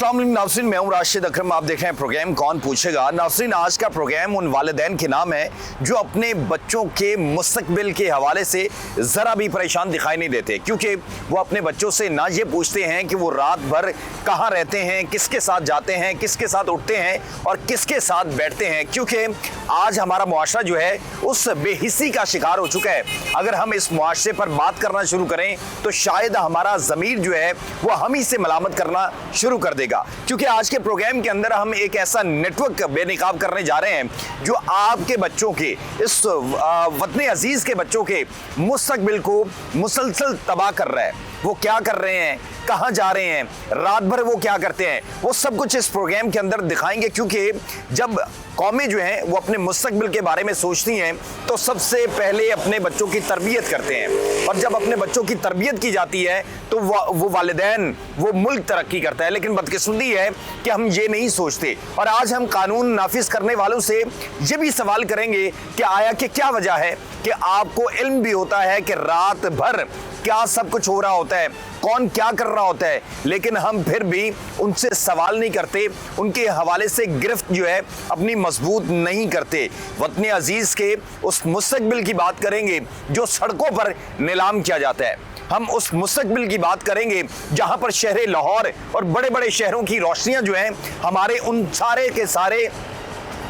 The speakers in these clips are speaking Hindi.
अस्सलाम वालेकुम नाज़रीन, मैं हूं राशिद अकरम। आप देख रहे हैं प्रोग्राम कौन पूछेगा। नाज़रीन, आज का प्रोग्राम उन वालिदैन के नाम है जो अपने बच्चों के मुस्तकबिल के हवाले से ज़रा भी परेशान दिखाई नहीं देते, क्योंकि वो अपने बच्चों से ना ये पूछते हैं कि वो रात भर कहाँ रहते हैं, किसके साथ जाते हैं, किसके साथ उठते हैं और किसके साथ बैठते हैं, क्योंकि आज हमारा मुआशरा जो है उस बेहिस्सी का शिकार हो चुका है। अगर हम इस मुआशरे पर बात करना शुरू करें तो शायद हमारा ज़मीर जो है वो हम ही से मलामत करना शुरू कर देगा, क्योंकि आज के प्रोग्राम के अंदर हम एक ऐसा नेटवर्क बेनकाब करने जा रहे हैं जो आपके बच्चों के, इस वतन अजीज के बच्चों के मुस्तकबिल को मुसलसल तबाह कर रहा है। वो क्या कर रहे हैं, कहाँ जा रहे हैं, रात भर वो क्या करते हैं, वो सब कुछ इस प्रोग्राम के अंदर दिखाएंगे। क्योंकि जब कौमें जो हैं वो अपने मुस्तकबिल के बारे में सोचती हैं तो सबसे पहले अपने बच्चों की तरबियत करते हैं, और जब अपने बच्चों की तरबियत की जाती है तो वो वालिदैन, वो मुल्क तरक्की करता है। लेकिन बदकिस्मती है कि हम ये नहीं सोचते, और आज हम कानून नाफिज करने वालों से ये भी सवाल करेंगे कि आया कि क्या वजह है कि आपको इल्म भी होता है कि रात भर क्या सब कुछ हो रहा होता है, कौन क्या कर रहा होता है, लेकिन हम फिर भी उनसे सवाल नहीं करते, उनके हवाले से गिरफ्त जो है अपनी मजबूत नहीं करते। वतन अजीज के उस मुस्तकबिल की बात करेंगे जो सड़कों पर नीलाम किया जाता है। हम उस मुस्तकबिल की बात करेंगे जहां पर शहर लाहौर और बड़े बड़े शहरों की रोशनियां जो हैं हमारे उन सारे के सारे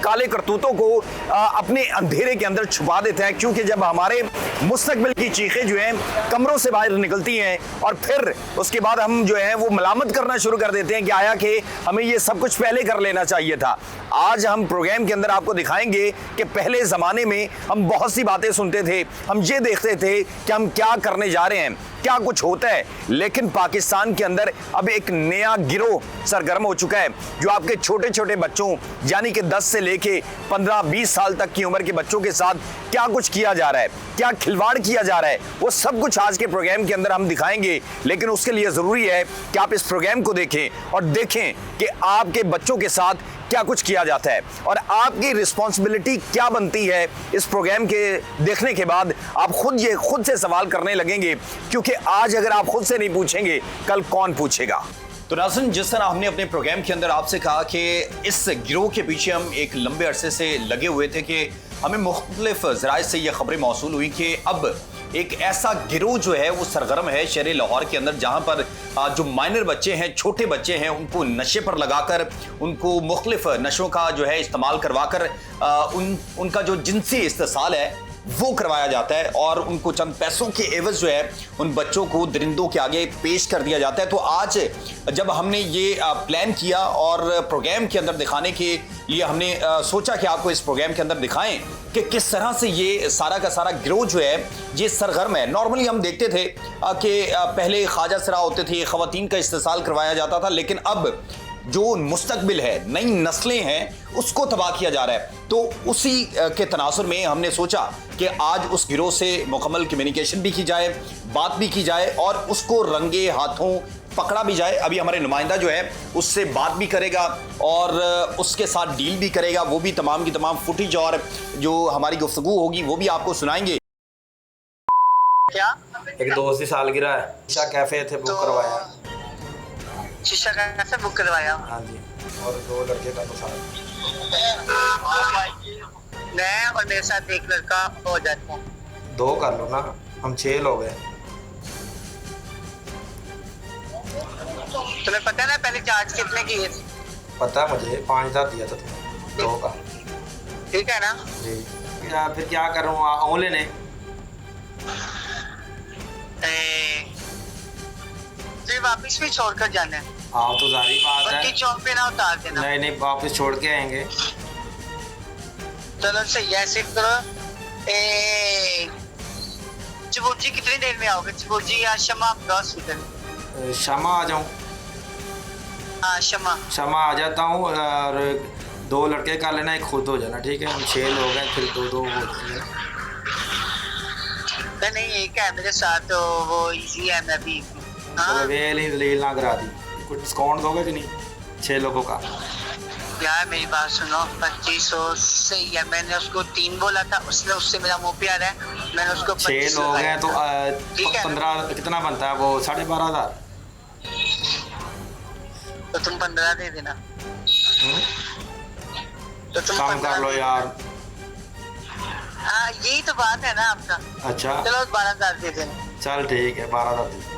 काले करतूतों को अपने अंधेरे के अंदर छुपा देते हैं। क्योंकि जब हमारे मुस्तकबिल की चीखें जो हैं कमरों से बाहर निकलती हैं और फिर उसके बाद हम जो है वो मलामत करना शुरू कर देते हैं कि आया कि हमें ये सब कुछ पहले कर लेना चाहिए था। आज हम प्रोग्राम के अंदर आपको दिखाएंगे कि पहले ज़माने में हम बहुत सी बातें सुनते थे, हम ये देखते थे कि हम क्या करने जा रहे हैं, क्या कुछ होता है, लेकिन पाकिस्तान के अंदर अब एक नया गिरोह सरगर्म हो चुका है जो आपके छोटे छोटे बच्चों यानी कि 10 से लेके 15-20 साल तक की उम्र के बच्चों के साथ क्या कुछ किया जा रहा है, क्या खिलवाड़ किया जा रहा है, वो सब कुछ आज के प्रोग्राम के अंदर हम दिखाएंगे। लेकिन उसके लिए ज़रूरी है कि आप इस प्रोग्राम को देखें और देखें कि आपके बच्चों के साथ क्या कुछ किया जाता है और आपकी रिस्पॉन्सिबिलिटी क्या बनती है। इस प्रोग्राम के देखने के बाद आप खुद से सवाल करने लगेंगे, क्योंकि आज अगर आप खुद से नहीं पूछेंगे कल कौन पूछेगा। तो नाज़रीन, जिस तरह हमने अपने प्रोग्राम के अंदर आपसे कहा कि इस गिरोह के पीछे हम एक लंबे अरसे से लगे हुए थे कि हमें मुख्तलिफ ज़राए से ये खबरें मौसूल हुई कि अब एक ऐसा गिरोह जो है वो सरगर्म है शहर लाहौर के अंदर, जहां पर जो माइनर बच्चे हैं, छोटे बच्चे हैं, उनको नशे पर लगाकर, उनको मुख्तलिफ नशों का जो है इस्तेमाल करवाकर उनका जो जिनसी इस्तेसाल है वो करवाया जाता है और उनको चंद पैसों के एवज जो है उन बच्चों को दरिंदों के आगे पेश कर दिया जाता है। तो आज जब हमने ये प्लान किया और प्रोग्राम के अंदर दिखाने के लिए हमने सोचा कि आपको इस प्रोग्राम के अंदर दिखाएं कि किस तरह से ये सारा का सारा गिरोह जो है ये सरगर्म है। नॉर्मली हम देखते थे कि पहले ख्वाजा सरा होते थे, ख़वातीन का इस्तेसाल करवाया जाता था, लेकिन अब जो मुस्तकबिल है, नई नस्लें हैं, उसको तबाह किया जा रहा है। तो उसी के तनासुर में हमने सोचा कि आज उस गिरोह से मुकम्मल कम्युनिकेशन भी की जाए, बात भी की जाए और उसको रंगे हाथों पकड़ा भी जाए। अभी हमारे नुमाइंदा जो है उससे बात भी करेगा और उसके साथ डील भी करेगा। वो भी तमाम की तमाम फुटेज और जो हमारी गुफ्तगू होगी वो भी आपको सुनाएंगे। क्या एक दोस्त की सालगिरह है, शीशा कैफे थे बुक करवाया। शीशा कैफे बुक करवाया? हाँ जी, और 2 लड़के का तो साथ। मैं और मेरे साथ एक लड़का हो जाते हैं। 2 कर लो ना, हम 6 लोग हैं। तुम्हें पता है ना पहले चार्ज कितने किए थे? पता है मुझे, 5,000 दिया था तुम्हें 2 का। ठीक है ना जी, फिर क्या करूँ, ओले ने फिर वापस भी छोड़कर जाना है। हाँ तो जारी बात है, चौक पे ना उतार देना। नहीं वापस छोड़ के आएंगे। चलो सही है, ऐसे करो। चिबुर्जी कितनी देर में आओगे? चिबुर्जी या शमा हॉस्पिटल? शमा आ जाऊँ? हाँ शमा आ जाता हूँ, और 2 लड़के का लेना, एक खुद हो जाना। ठीक है, हम 6 लोग हैं, फिर 2-2 हो जाएंगे। नहीं एक है मेरे साथ, तो वो इजी है। मैं भी दलील ना करा दी, कुछ डिस्काउंट दोगे कि नहीं 6 लोगों का? यार मेरी बात सुनो, 2500 सही है। मैंने उसको 3 बोला था, उसने उससे मेरा मुंह प्यार है, मैंने उसको 6 लोग हैं तो 15 कितना बनता है वो? 12,500। तो तुम 15 दे देना। तो तुम काम कर लो यार। हाँ यही तो बात है ना आपका। अच्छा चलो 12,000 दे देना। चल ठीक है 12,000।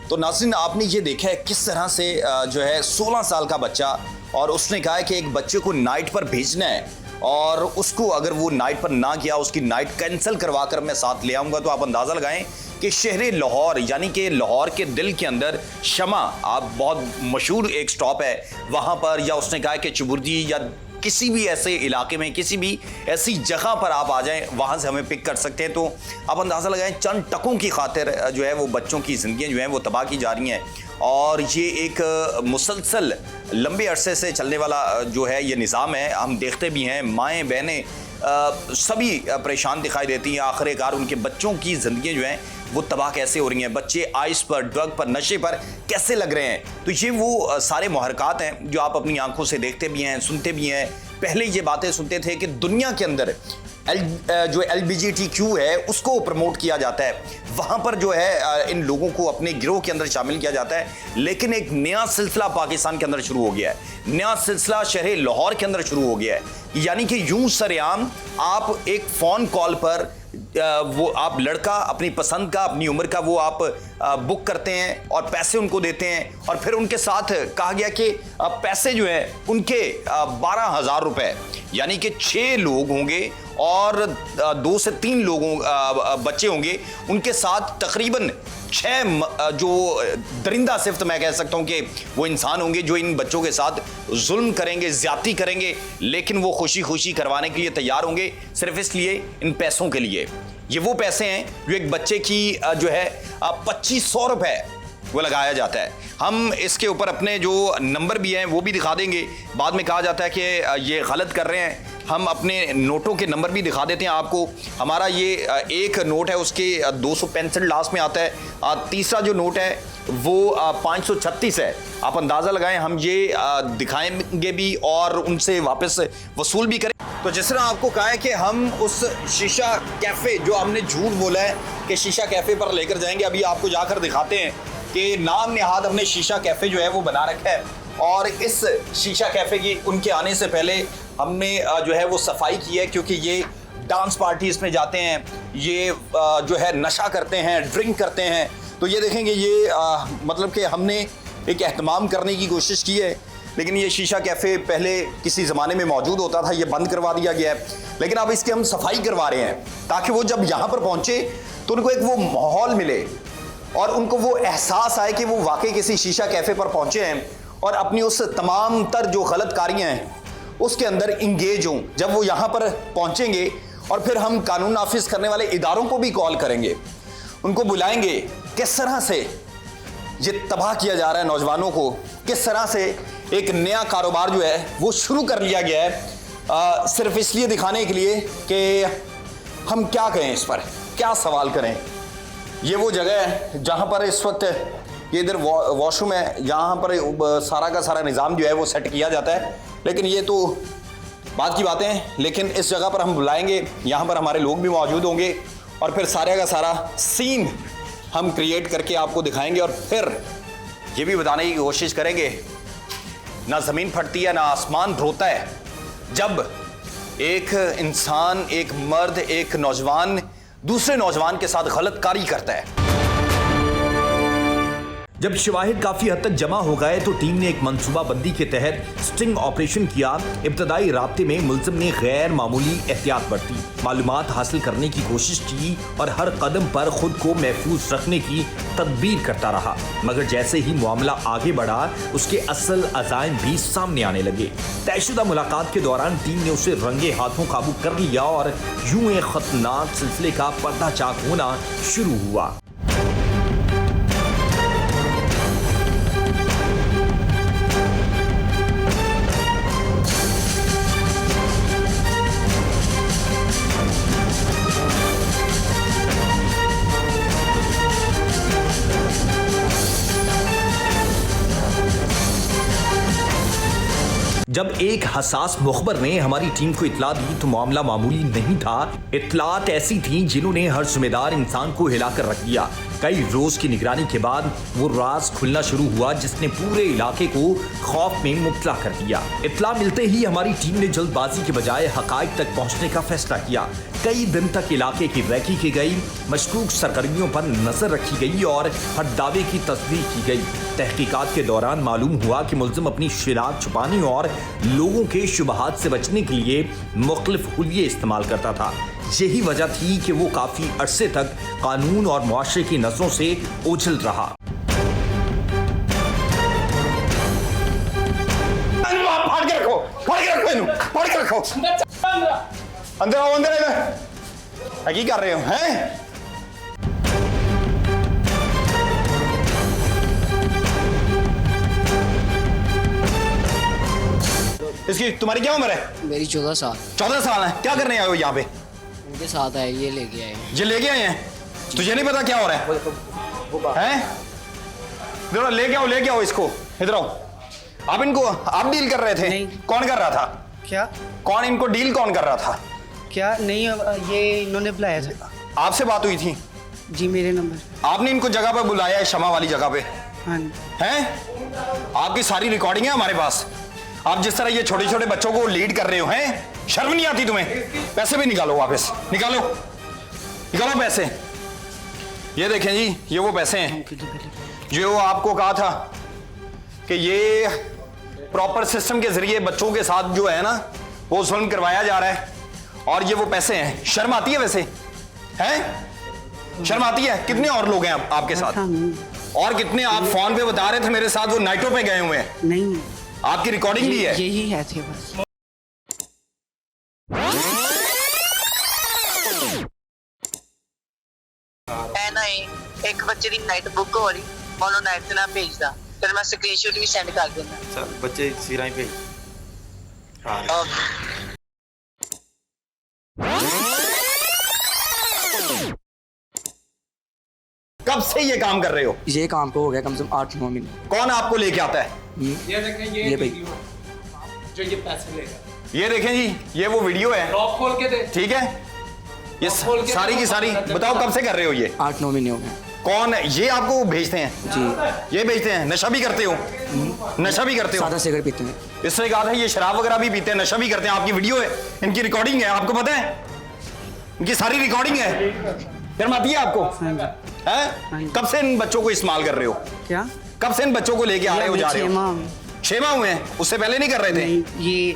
तो नाज़रीन आपने ये देखा है किस तरह से जो है 16 साल का बच्चा, और उसने कहा है कि एक बच्चे को नाइट पर भेजना है और उसको अगर वो नाइट पर ना गया, उसकी नाइट कैंसिल करवा कर मैं साथ ले आऊँगा। तो आप अंदाज़ा लगाएं कि शहर लाहौर यानी कि लाहौर के दिल के अंदर शमा आप बहुत मशहूर एक स्टॉप है वहाँ पर, या उसने कहा कि चुबुर्जी या किसी भी ऐसे इलाके में किसी भी ऐसी जगह पर आप आ जाएं, वहाँ से हमें पिक कर सकते हैं। तो आप अंदाज़ा लगाएं चंद टकों की खातिर जो है वो बच्चों की ज़िंदगियाँ जो हैं वो तबाह की जा रही हैं, और ये एक मुसलसल लंबे अरसे से चलने वाला जो है ये निज़ाम है। हम देखते भी हैं माएँ बहनें सभी परेशान दिखाई देती हैं। आखिरकार उनके बच्चों की ज़िंदगी जो हैं वो तबाह कैसे हो रही हैं, बच्चे आइस पर, ड्रग पर, नशे पर कैसे लग रहे हैं। तो ये वो सारे मुहरकात हैं जो आप अपनी आंखों से देखते भी हैं, सुनते भी हैं। पहले ये बातें सुनते थे कि दुनिया के अंदर जो LGBTQ है उसको प्रमोट किया जाता है, वहाँ पर जो है इन लोगों को अपने गिरोह के अंदर शामिल किया जाता है। लेकिन एक नया सिलसिला पाकिस्तान के अंदर शुरू हो गया है, नया सिलसिला शहर लाहौर के अंदर शुरू हो गया है। यानी कि यूं सरेआम आप एक फ़ोन कॉल पर वो आप लड़का अपनी पसंद का, अपनी उम्र का वो आप बुक करते हैं और पैसे उनको देते हैं, और फिर उनके साथ कहा गया कि पैसे जो है उनके 12,000 रुपए, यानी कि 6 लोग होंगे और 2 से 3 लोगों बच्चे होंगे, उनके साथ तकरीबन 6 जो दरिंदा सिफ्त मैं कह सकता हूं कि वो इंसान होंगे जो इन बच्चों के साथ जुल्म करेंगे, ज्यादती करेंगे, लेकिन वो खुशी खुशी करवाने के लिए तैयार होंगे सिर्फ इसलिए इन पैसों के लिए। ये वो पैसे हैं जो एक बच्चे की जो है 2500 रुपए वो लगाया जाता है। हम इसके ऊपर अपने जो नंबर भी हैं वो भी दिखा देंगे। बाद में कहा जाता है कि ये गलत कर रहे हैं, हम अपने नोटों के नंबर भी दिखा देते हैं आपको। हमारा ये एक नोट है उसके 265 लास्ट में आता है, तीसरा जो नोट है वो 536 है। आप अंदाज़ा लगाएं, हम ये दिखाएंगे भी और उनसे वापस वसूल भी करें। तो जिस तरह आपको कहा है कि हम उस शीशा कैफ़े, जो हमने झूठ बोला है कि शीशा कैफ़े पर लेकर जाएंगे, अभी आपको जाकर दिखाते हैं कि नाम नेहाद हमने शीशा कैफ़े जो है वो बना रखा है। और इस शीशा कैफ़े की उनके आने से पहले हमने जो है वो सफाई की है, क्योंकि ये डांस पार्टीज़ में जाते हैं, ये जो है नशा करते हैं, ड्रिंक करते हैं। तो ये देखेंगे ये मतलब कि हमने एक एहतमाम करने की कोशिश की है, लेकिन ये शीशा कैफ़े पहले किसी ज़माने में मौजूद होता था, ये बंद करवा दिया गया है। लेकिन अब इसके हम सफाई करवा रहे हैं ताकि वो जब यहाँ पर पहुँचे तो उनको एक वो माहौल मिले और उनको वो एहसास आए कि वो वाकई किसी शीशा कैफ़े पर पहुँचे हैं और अपनी उस तमाम तर जो गलत कारियाँ हैं उसके अंदर इंगेज हों। जब वो यहाँ पर पहुँचेंगे और फिर हम कानून नाफिज करने वाले इदारों को भी कॉल करेंगे, उनको बुलाएंगे, किस तरह से ये तबाह किया जा रहा है नौजवानों को, किस तरह से एक नया कारोबार जो है वो शुरू कर लिया गया है सिर्फ इसलिए दिखाने के लिए कि हम क्या कहें, इस पर क्या सवाल करें। ये वो जगह है जहाँ पर इस वक्त ये इधर वॉशरूम है, यहाँ पर सारा का सारा निज़ाम जो है वो सेट किया जाता है। लेकिन ये तो बात की बातें हैं, लेकिन इस जगह पर हम बुलाएंगे, यहाँ पर हमारे लोग भी मौजूद होंगे और फिर सारे का सारा सीन हम क्रिएट करके आपको दिखाएंगे और फिर ये भी बताने की कोशिश करेंगे ना ज़मीन फटती है ना आसमान रोता है जब एक इंसान, एक मर्द, एक नौजवान दूसरे नौजवान के साथ गलत कारी करता है। जब शवाहिद काफी हद तक जमा हो गए तो टीम ने एक मंसूबाबंदी के तहत स्टिंग ऑपरेशन किया। इब्तदाई राब्ते में मुल्जिम ने गैर मामूली एहतियात बरती, मालूमात हासिल करने की कोशिश की और हर कदम पर खुद को महफूज रखने की तदबीर करता रहा। मगर जैसे ही मामला आगे बढ़ा उसके असल अज़ाइम भी सामने आने लगे। तयशुदा मुलाकात के दौरान टीम ने उसे रंगे हाथों काबू कर लिया और यूं एक खतरनाक सिलसिले का पर्दाचाक होना शुरू हुआ। जब एक हसास मुखबर ने हमारी टीम को इतला दी तो मामला मामूली नहीं था। इतलात ऐसी थी जिन्होंने हर जिम्मेदार इंसान को हिलाकर रख दिया। कई रोज की निगरानी के बाद वो राज खुलना शुरू हुआ जिसने पूरे इलाके को खौफ में मुब्तला कर दिया। इत्तला मिलते ही हमारी टीम ने जल्दबाजी के बजाय हकाइक तक पहुंचने का फैसला किया। कई दिन तक इलाके की रैकी की गई, मशकूक सरगर्मियों पर नजर रखी गई और हर दावे की तस्दीक की गई। तहकीकात के दौरान मालूम हुआ कि मुल्जिम अपनी शिराक छुपाने और लोगों के शुबहात से बचने के लिए मुख्तलिफ हुलिये इस्तेमाल करता था। यही वजह थी कि वो काफी अरसे तक कानून और मुआशरे की नजरों से ओझल रहा। फाड़ के रखो, फाड़ के रखो इन्हें, फाड़ के रखो। अंदर आओ, अंदर इधर। की कर रहे हो हैं? इसकी तुम्हारी क्या उम्र है? मेरी 14 साल। 14 साल है। क्या करने आए हो यहाँ पे? उनके साथ आए, ये लेके आए। ये लेके आए हैं? तुझे नहीं पता क्या हो रहा है? हैं? इधर लेके आओ इसको, इधर आओ। आप डील कर रहे थे? नहीं। कौन कर रहा था? क्या कौन इनको डील कौन कर रहा था? क्या नहीं, ये इन्होंने बुलाया था आपसे बात हुई थी? जी, मेरे नंबर। आपने इनको जगह पे बुलाया है, शमा वाली जगह पे? हाँ जी। हैं? आपकी सारी रिकॉर्डिंग है हमारे पास। आप जिस तरह ये छोटे छोटे बच्चों को लीड कर रहे हो, हैं? शर्म नहीं आती तुम्हें? पैसे भी निकालो, वापस निकालो पैसे। ये देखें जी, ये वो पैसे हैं जो आपको कहा था कि ये प्रॉपर सिस्टम के जरिए बच्चों के साथ जो है ना वो जुल्म करवाया जा रहा है, और ये वो पैसे हैं। शर्म आती है वैसे? हैं? शर्म आती है? कितने और लोग हैं आपके साथ? और कितने आप फोन पे बता रहे थे मेरे साथ वो नाइटों पे गए हुए हैं? नहीं, आपकी रिकॉर्डिंग भी है? यही है थे बस। है ना, एक बच्चे की नाइट बुक हो रही, मैं नाइट ਤੇ ਨਾ ਭੇਜਦਾ, ਫਿਰ ਮੈਂ ਸਕਰੀਨਸ਼ਾਟ ਵੀ ਸੈਂਡ ਕਰ ਦਿੰਦਾ। चल बच्चे सिरा ही पे। हाँ कब से ये काम कर रहे हो? ये काम को हो गया कम से कम 8-9 महीने। कौन आपको लेके आता है? ये देखें, ये भाई। वीडियो जो ये पैसे लेगा, ये देखें जी, ये वो वीडियो है, लॉक खोल के दे। ठीक है? ये खोल के सारी की सारी बताओ कब से कर रहे हो ये? 8-9 महीने हो गए। कौन ये आपको भेजते हैं? जी। ये भेजते हैं? नशा भी करते हो? नशा भी करते हो? सादा सिगरेट पीते हैं। इससे कहा था ये शराब वगैरह भी पीते हैं, नशा भी करते हैं। आपकी वीडियो है, इनकी रिकॉर्डिंग है, आपको पता है? इनकी सारी रिकॉर्डिंग है। शर्म आती है आपको? हैं? कब से इन बच्चों को इस्तेमाल कर रहे हो? क्या? कब से इन बच्चों को लेके आ रहे हो, जा रहे हो? 6 माह। 6 माह हुए हैं? उससे पहले नहीं कर रहे थे? नहीं,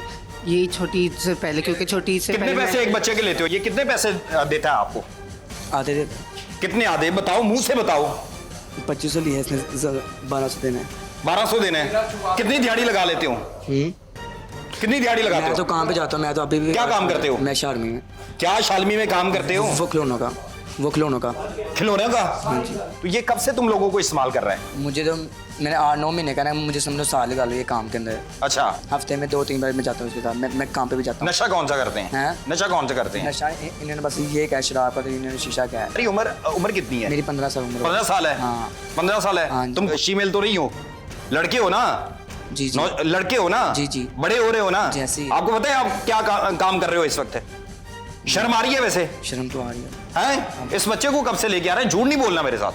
ये छोटी से पहले, क्योंकि छोटी से कितने पहले पैसे एक बच्चे के लेते हो? ये कितने पैसे देता है आपको? आते थे कितने आधे बताओ, मुंह से बताओ। 2500 लिए, इसने 1200 देने हैं। 1200 देने हैं। कितनी दिहाड़ी लगा लेते हो? कितनी दिहाड़ी लगाते मैं तो हो? काम पे जाता हूँ। मैं तो अभी भी क्या काम करते हो? मैं शार्मी में। क्या शालमी में काम करते हो? वो खिलौनों का। खिलौने का? तो ये कब से तुम लोगों को इस्तेमाल कर रहा है? मुझे तो मैंने 8-9 महीने का ना, मुझे समझो साल लगा लो ये काम के अंदर। अच्छा, हफ्ते में 2-3 बार मैं जाता हूँ उसके साथ। मैं काम पे भी जाता हूँ। नशा कौन सा करते हैं? हैं? नशा कौन सा करते हैं? नशा इन्होंने बस ये क्या शराब का, तो इन्होंने शीशा क्या है। अरे उम्र कितनी है? मेरी 15 साल उम्र। 15 साल है? हाँ। 15 साल है? हाँ जी। तुम फीमेल तो नहीं हो, लड़के हो ना? जी जी। लड़के हो ना? जी जी। बड़े हो रहे हो ना? जैसे ही। आपको पता है आप क्या काम कर रहे हो इस वक्त? शर्म आ रही है वैसे? शर्म तो आ रही है। हैं? इस बच्चे को कब से लेके आ रहे हैं? झूठ नहीं बोलना मेरे साथ।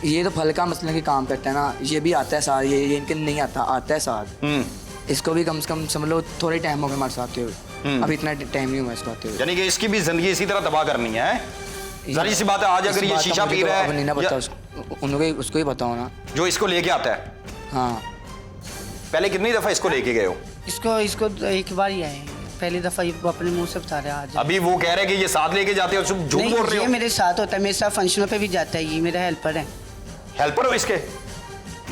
ये तो फल का मसला की काम करता है ना, ये भी आता है साथ, ये इनके नहीं आता है साथ। इसको भी कम से कम समझ लो थोड़े टाइम हो गए हमारे साथ हुए। अभी इतना टाइम नहीं हुआ इसको आते हुए। यानी कि इसकी भी जिंदगी इसी तरह तबाह करनी है? जारी सी बात है, आज अगर ये शीशा पी रहा नहीं ना है पता उनको, उसको ही बताओ ना जो इसको लेके आता है। हाँ। पहले कितनी दफा इसको लेके गए हो? इसको एक बार ही आए, पहली दफा ये अपने मुंह से बता रहे हैं आज। अभी वो कह रहे हैं कि ये साथ लेके जाते हो, तुम झूठ बोल रहे ये हो। मेरे साथ होता है, मेरे साथ फंक्शनों पे भी जाता है, ये मेरा हेल्पर है। हेल्पर हो इसके?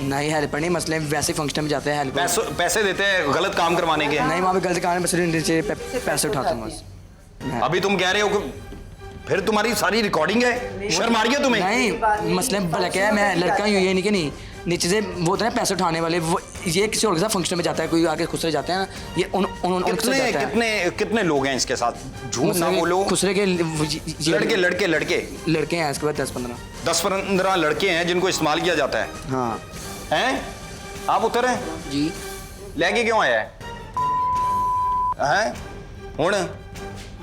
नहीं हेल्पर नहीं, मसले वैसे फंक्शन में जाते हैं हेल्पर। पैसे देते हैं गलत काम करवाने के? नहीं, वहाँ पे गलत काम है, बस नीचे पैसे उठाता हूँ बस। अभी तुम कह रहे हो कि फिर तुम्हारी सारी रिकॉर्डिंग है? शर्म आ रही है तुम्हें? नहीं, मसले भला क्या है, मैं लड़का ही हूँ, ये नहीं कि नहीं नीचे से वो होता है ना पैसे उठाने वाले, वो ये किसी और के साथ फंक्शन में जाता है, कोई आगे खुसरे जाते हैं ना, ये कितने लोग हैं इसके साथ? झूठ ना बोलो। खुसरे के लड़के हैं इसके बाद 10-15 लड़के हैं जिनको इस्तेमाल किया जाता है। हाँ। हैं? आप उतर हैं जी। लेके क्यों आया है? हुण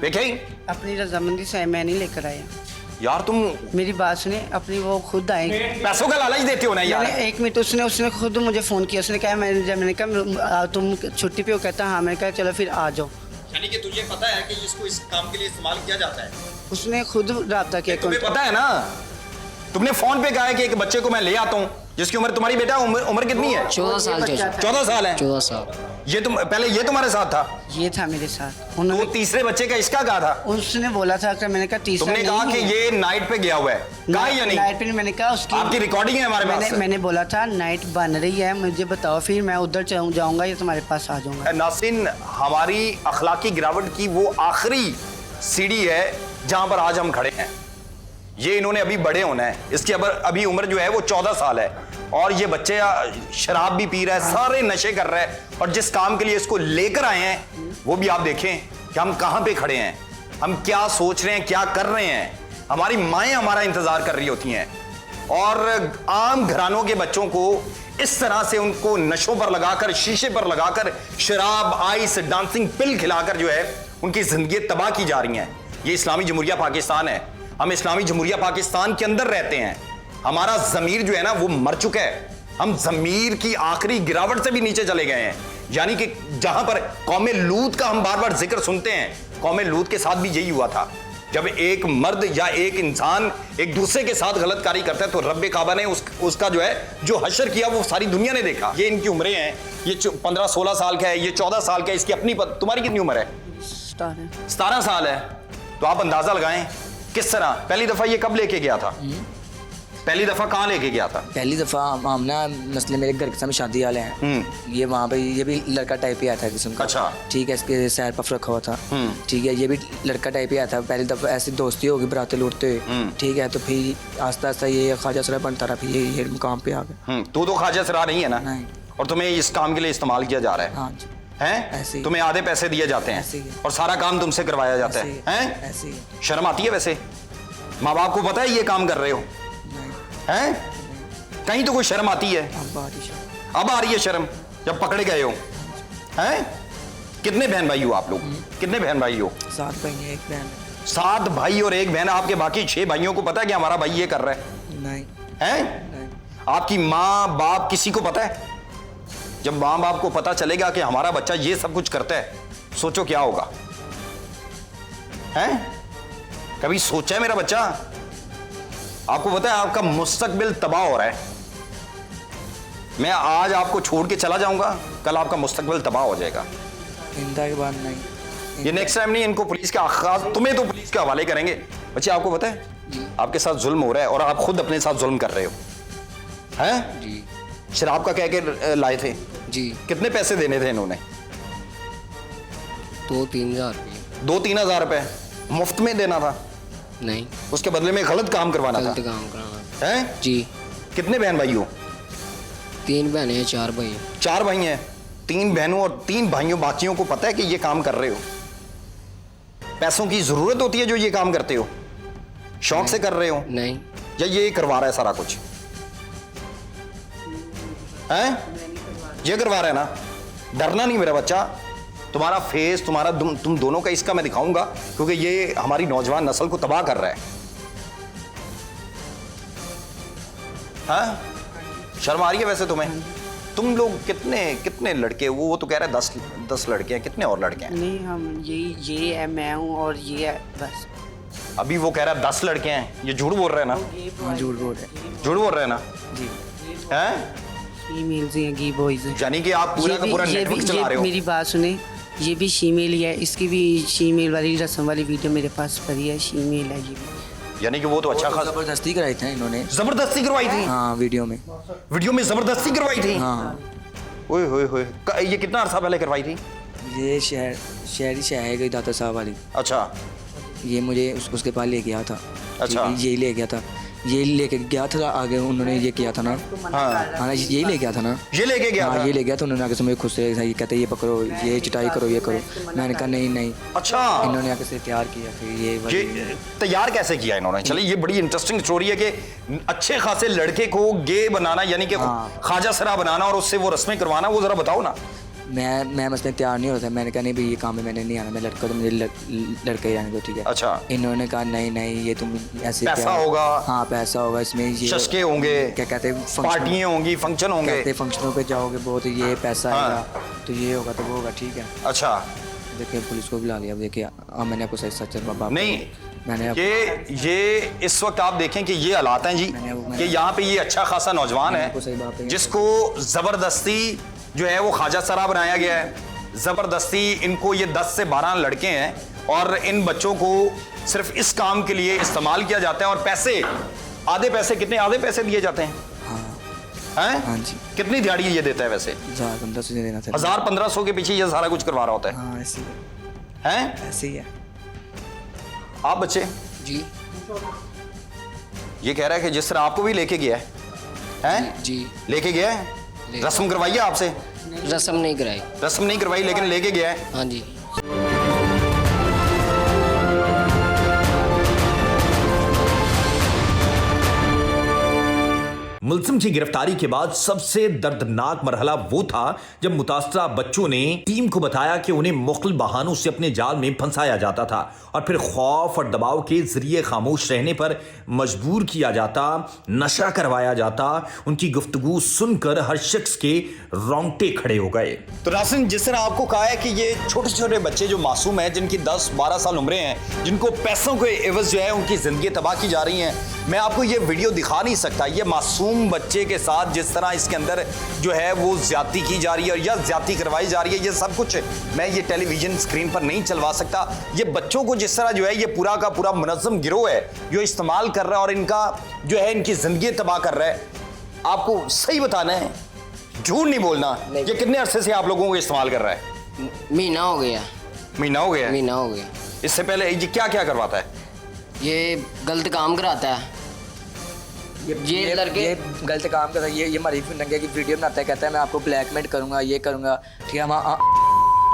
देखे ही अपनी रजामंदी से मैं नहीं लेकर आया। यार तुम मेरी बात सुने, अपनी वो खुद आएंगे। पैसों का लालच देते हो ना यार। मैंने 1 मिनट, उसने खुद मुझे फ़ोन किया, उसने कहा मैंने कहा तुम छुट्टी पे हो, कहता हाँ, मैंने कहा चलो फिर आ जाओ। यानी कि तुझे पता है कि इसको इस काम के लिए इस्तेमाल किया जाता है? उसने खुद रब्ता किया। तुम्हें पता है ना, तुमने फोन पे कहा है कि एक बच्चे को मैं ले आता हूँ जिसकी उम्र, तुम्हारी बेटा उम्र कितनी है? 14 साल। 14 साल है। 14 साल। ये तुम पहले ये तुम्हारे साथ था? ये था मेरे साथ। तो उन्होंने तीसरे बच्चे का इसका कहा था? उसने बोला था कि मैंने कहा तीसरा तुमने कहा कि ये नाइट पे गया हुआ है, कहा या नहीं? नाइट पे मैंने कहा उसकी आपकी रिकॉर्डिंग है हमारे पास। मैंने बोला था नाइट बन रही है, मुझे बताओ, फिर मैं उधर जाऊंगा या तुम्हारे पास आ जाऊंगा। नासिन, हमारी अखलाकी गिरावट की वो आखिरी सीढ़ी है जहां पर आज हम खड़े हैं। ये इन्होंने अभी बड़े होना है, इसकी अभी उम्र जो है वो 14 साल है और ये बच्चे शराब भी पी रहा है, सारे नशे कर रहा है, और जिस काम के लिए इसको लेकर आए हैं वो भी आप देखें कि हम कहां पे खड़े हैं, हम क्या सोच रहे हैं, क्या कर रहे हैं। हमारी माएं हमारा इंतजार कर रही होती हैं और आम घरानों के बच्चों को इस तरह से उनको नशों पर लगाकर, शीशे पर लगाकर, शराब, आइस, डांसिंग पिल खिलाकर जो है उनकी जिंदगी तबाह की जा रही हैं। ये इस्लामी जमहूरिया पाकिस्तान है, हम इस्लामी जमहूरिया पाकिस्तान के अंदर रहते हैं। हमारा ज़मीर जो है ना वो मर चुका है, हम ज़मीर की आखिरी गिरावट से भी नीचे चले गए हैं। यानी कि जहां पर कौमे लूत का हम बार बार जिक्र सुनते हैं, कौमे लूत के साथ भी यही हुआ था। जब एक मर्द या एक इंसान एक दूसरे के साथ गलतकारी करता है तो रब्बे काबा ने उसका जो है जो हशर किया वो सारी दुनिया ने देखा। ये इनकी उम्रें हैं, ये 15-16 साल का है, ये 14 साल का है, इसकी अपनी तुम्हारी कितनी उम्र है? 17 साल है। तो आप अंदाजा लगाएं किस तरह। पहली दफा ये कब लेके गया था? पहली दफा कहाँ लेके गया था? पहली दफा हम ना मसले मेरे घर के सामने शादी वाले हैं, ये वहाँ पे ये भी लड़का टाइप ही आया था किस्म का। अच्छा। ठीक है, इसके सैर पफ रखा हुआ था। ठीक है, ये भी लड़का टाइप ही आया था। पहली दफा ऐसी दोस्ती होगी बराते लूटते हुए। ठीक है, तो फिर आस्ता आस्ता ये ख्वाजा सरा बनता रहा, फिर ये मुकाम पे आ गया। तू तो ख्वाजा सरा नहीं है ना? नहीं। और तुम्हें इस काम के लिए इस्तेमाल किया जा रहा है? हाँ जी। हैं? ऐसे ही। तुम्हें आधे पैसे दिए जाते ऐसे ही हैं है। और सारा काम तुमसे करवाया जाता है? हैं? ऐसे ही। शर्म आती है वैसे? माँ बाप को पता है ये काम कर रहे हो? हैं? कहीं तो कोई शर्म आती है? अब आ रही है शर्म जब पकड़े गए हो? हैं? कितने बहन भाई हो आप लोग? कितने बहन भाई हो? 7 भाई हैं, 1 बहन है। 7 भाई और 1 बहन। आपके बाकी 6 भाइयों को पता है कि हमारा भाई ये कर रहा है? नहीं। हैं? आपकी माँ बाप किसी को पता है? जब माँ बाप को पता चलेगा कि हमारा बच्चा ये सब कुछ करता है, सोचो क्या होगा। हैं? कभी सोचा है मेरा बच्चा? आपको पता है आपका मुस्तकबिल तबाह हो रहा है। मैं आज आपको छोड़ के चला जाऊंगा, कल आपका मुस्तकबिल तबाह हो जाएगा। इंदा के बाद नहीं। ये नेक्स्ट टाइम नहीं, इनको पुलिस के आगाज, तुम्हें तो पुलिस के हवाले करेंगे। बच्चे आपको पता है आपके साथ जुल्म हो रहा है और आप खुद अपने साथ जुल्म कर रहे हो। हैं? जी। शराब का कह के लाए थे? जी। कितने पैसे देने थे इन्होंने? 2-3 हज़ार रुपये। 2-3 हज़ार रुपए मुफ्त में देना था? नहीं, उसके बदले में गलत काम करवाना था? काम कराना हैं? जी। कितने बहन भाई हो? 3 बहनें हैं, 4 भाई हैं। 4 भाई हैं। 3 बहनों और 3 भाइयों बाकियों को पता है कि ये काम कर रहे हो? पैसों की जरूरत होती है जो ये काम करते हो? शौक से कर रहे हो? नहीं। या ये करवा रहा है सारा कुछ? हैं? ये करवा रहा है ना? डरना नहीं मेरा बच्चा। तुम्हारा फेस, तुम्हारा तुम दोनों का इसका मैं दिखाऊंगा, क्योंकि ये हमारी नौजवान नस्ल को तबाह कर रहा है। हाँ? शर्म आ रही है वैसे तुम्हें? तुम लोग कितने लड़के? वो तो कह रहा है 10 लड़के हैं। कितने और लड़के हैं? नहीं, हम ये है, मैं हूँ और ये है बस। अभी वो कह रहा है 10 लड़के हैं। ये झूठ बोल रहे हैं ना? हाँ, झूठ बोल रहे। झूठ बोल रहे हैं ना? जी। हैं? फीमेल्स हैं, गी बॉयज हैं। यानी कि आप पूरा का पूरा नेटवर्क चला रहे हो? मेरी बात सुने, ये भी शीमेल ही है, इसकी भी शीमेल वाली रस्म वाली वीडियो मेरे पास पड़ी है, शीमेल है ये भी। यानी कि वो तो अच्छा खासा जबरदस्ती कराई थी इन्होंने। जबरदस्ती करवाई थी? हाँ, वीडियो में जबरदस्ती करवाई थी? हाँ। ओए होए होए। ये कितना अरसा पहले करवाई थी? ये शहरी है गई दाता साहब वाली। अच्छा। ये मुझे उसके पास ले गया था। अच्छा। यही ले गया था, ये लेके गया था आगे, उन्होंने ये किया था ना। हाँ, यही ले गया था ना। ये लेके गया था? ये ले गया था। उन्होंने आगे से मुझे खुद से ये कहते ये पकड़ो, ये चिटाई करो, ये करो। मैंने कहा नहीं। अच्छा। इन्होंने आगे से तैयार किया, फिर ये तैयार कैसे किया इन्होंने? चलिए, ये बड़ी इंटरेस्टिंग स्टोरी है कि अच्छे खासे लड़के को गे बनाना, यानी कि ख्वाजा सरा बनाना और उससे वो रस्में करवाना। वो जरा बताओ ना। मैं मसलन तैयार नहीं होता, मैंने कहा नहीं भाई ये काम में मैंने नहीं आना, मैं लड़का तो मुझे लड़का ही रहने दो, ठीक है। अच्छा। इन्होंने कहा नहीं ये तुम ऐसे पैसा होगा। हाँ पैसा होगा इसमें, ये चस्के होंगे, क्या कहते हैं, पार्टियां होंगी, फंक्शन होंगे, कहते फंक्शनों पे जाओगे बहुत, ये पैसा हाँ। आएगा तो ये होगा तो वो होगा, ठीक है। अच्छा। देखिए पुलिस को बुला लिया, देखिए मैंने आपको सच सच बाबा नहीं, मैंने ये इस वक्त आप देखें कि ये हालात हैं जी कि यहाँ पे ये अच्छा खासा नौजवान आपको सही बात है है। जिसको जबरदस्ती जो है वो ख्वाजा सरा बनाया गया है। जबरदस्ती इनको, ये 10 से 12 लड़के हैं और इन बच्चों को सिर्फ इस काम के लिए इस्तेमाल किया जाता है और पैसे, आधे पैसे दिए जाते हैं। हैं? हाँ जी। कितनी दिहाड़ी ये देता है वैसे? 1000-1500 देना था। 1000-1500 के पीछे ये सारा कुछ करवा रहा होता है। हाँ ऐसे ही हैं? ऐसे ही है आप बच्चे जी ये कह रहा है कि जिस तरह आपको भी लेके गया है, हैं? जी लेके गया है, रस्म करवाई है आपसे? रस्म नहीं कराई। रस्म नहीं करवाई लेकिन लेके गया है। हाँ जी। मुलजिम की गिरफ्तारी के बाद सबसे दर्दनाक मरहला वो था जब मुतासरा बच्चों ने टीम को बताया कि उन्हें मुख्तलिफ बहानों से अपने जाल में फंसाया जाता था और फिर खौफ और दबाव के जरिए खामोश रहने पर मजबूर किया जाता, नशा करवाया जाता। उनकी गुफ्तगू सुनकर हर शख्स के रोंगटे खड़े हो गए। तो नासिन, जिस तरह आपको कहा है कि ये छोटे छोटे बच्चे जो मासूम हैं, जिनकी 10-12 साल उम्रें हैं, जिनको पैसों के एवज जो है उनकी जिंदगी तबाह की जा रही हैं, मैं आपको ये वीडियो दिखा नहीं सकता। ये मासूम बच्चे के साथ जिस तरह इसके अंदर जो है वो ज्यादती की जा रही है या ज्यादती करवाई जा रही है, ये सब कुछ मैं ये टेलीविजन स्क्रीन पर नहीं चलवा सकता। ये बच्चों को जिस तरह जो है ये पूरा का पूरा मुनज़्ज़म गिरोह है जो इस्तेमाल कर रहा है और इनका जो है इनकी जिंदगी तबाह कर रहा है। आपको सही बताना है, झूठ नहीं बोलना। ये कितने अरसे से आप लोगों को इस्तेमाल कर रहा है? महीना हो गया। महीना हो गया? महीना हो गया। इससे पहले ये क्या क्या करवाता है? ये गलत काम कराता है। ये लड़के ये गलत काम करता है। ये हमारी नंगे की वीडियो बनाता है, कहता है मैं आपको ब्लैकमेल करूंगा, ये करूंगा, ठीक है। हम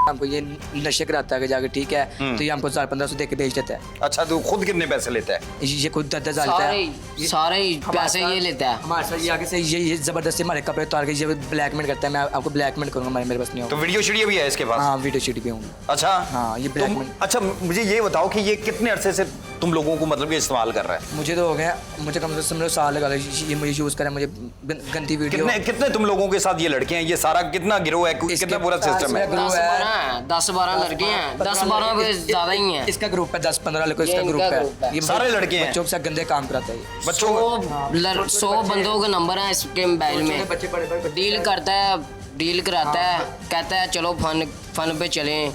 हमको ये नशे कराता है जाके, ठीक है। तो ये हमको 1000-1500 दे के भेज देता है। अच्छा, तो खुद कितने पैसे लेता है? ये खुद 10,000 लेता है। सारे पैसे ये लेता है हमारे साथ। ये आगे से ये जबरदस्ती हमारे कपड़े उतार के ये ब्लैकमेल करता है, मैं आपको ब्लैकमेल करूंगा, मेरे पास नहीं होगा। तो वीडियो शीडियो भी है इसके पास? हाँ वीडियो शीट भी होंगी। अच्छा। हाँ ये ब्लैकमेल। अच्छा, मुझे ये बताओ कि ये कितने अरसे से तुम लोगों को मतलब कि इस्तेमाल कर रहा है? मुझे तो हो गया, मुझे कम से कम साल लगा ये मुझे यूज़ करा, मुझे गंदी वीडियो। कितने तुम लोगों के साथ ये लड़के हैं? ये सारा कितना गिरोह है, कितना पूरा सिस्टम है? 10-12 लड़के हैं, 10-12 को ज्यादा ही हैं। इसका ग्रुप है 10-15 लोग, इसका ग्रुप है। ये सारे लड़के हैं? बच्चों के साथ गंदे काम कराता है ये। बच्चों 100 बंदों के नंबर हैं इसके मोबाइल में। बच्चे बड़े डील करता है, डील कराता है, कहता है चलो फन पे चलें।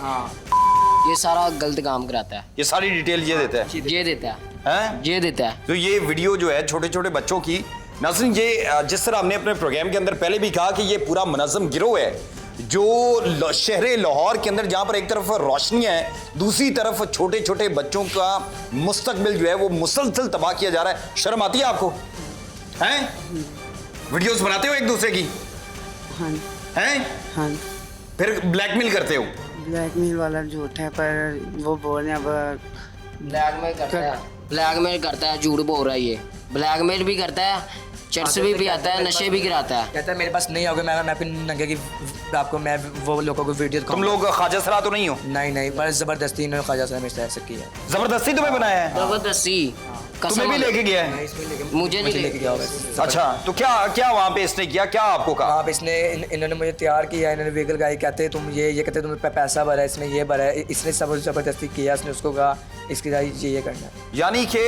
ये सारा गलत काम कराता है। ये सारी डिटेल ये देता है? ये देता है, हैं? ये देता है। तो ये वीडियो जो है छोटे छोटे बच्चों की, नाज़रीन, ये जिस तरह हमने अपने प्रोग्राम के अंदर पहले भी कहा कि ये पूरा मुनज़्ज़म गिरोह है जो शहर लाहौर के अंदर, जहाँ पर एक तरफ रोशनियाँ हैं, दूसरी तरफ छोटे छोटे बच्चों का मुस्तकबिल जो है वो मुसलसल तबाह किया जा रहा है। शर्म आती है आपको? हैं? वीडियोस बनाते हो एक दूसरे की? हाँ हैं? हाँ। फिर ब्लैकमेल करते हो? ब्लैकमेल वाला झूठ है, पर वो बोल रहे हैं अब ब्लैकमेल करता है, ब्लैकमेल करता है, झूठ बोल रहा है ये। ब्लैकमेल भी करता है, चर्च भी आता है, नशे भी गिराता है। कहता है मेरे पास नहीं आओगे, मैं अपनी नंगे की आपको मैं वो लोगों को वीडियो तुम लोग ख्वाजा सरा तो नहीं हो? नहीं, पर जबरदस्ती इन्होंने ख्वाजा सरा में ऐसा किया। जबरदस्ती तुम्हें बनाया है? जबरदस्ती तुम्हें भी लेके गया है? मुझे नहीं लेके गया होगा। अच्छा, तो क्या क्या वहाँ पे इसने किया, क्या आपको कहा? आप इसने इन्होंने मुझे तैयार किया, इन्होंने व्हीकल गाड़ी, कहते तुम ये कहते तुम्हें पैसा भरा है, इसने ये भरा है, इसने सब जबरदस्ती किया। इसने उसको कहा इसकी ये करना है। यानी कि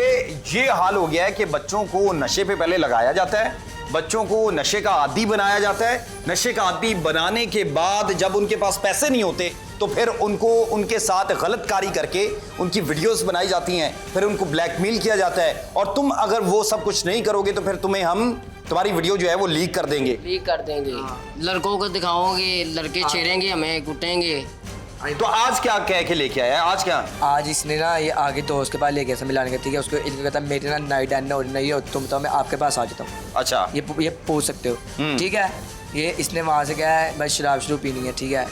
ये हाल हो गया है कि बच्चों को नशे पे पहले लगाया जाता है, बच्चों को नशे का आदी बनाया जाता है। नशे का आदी बनाने के बाद जब उनके पास पैसे नहीं होते तो फिर उनको उनके साथ गलत कारी करके उनकी वीडियोस बनाई जाती हैं, फिर उनको ब्लैकमेल किया जाता है। और तुम अगर वो सब कुछ नहीं करोगे तो फिर तुम्हारी वीडियो जो है वो लीक कर देंगे। लीक कर देंगे, लड़कों को दिखाओगे, लड़के छेड़ेंगे, हमें कुटेंगे। तो आज क्या कह के लेके आया है? आज क्या? आज इसने ना ये आगे दोस्त के पास ले गया मिलाने का, ठीक है। उसको इनको कहता मेरे ना नाइट एंड नहीं हो तुम, तो मैं आपके पास आ जाता हूँ। अच्छा, ये पूछ सकते हो, ठीक है। ये इसने वहाँ से क्या है, बस शराब शुरू पीनी है, ठीक है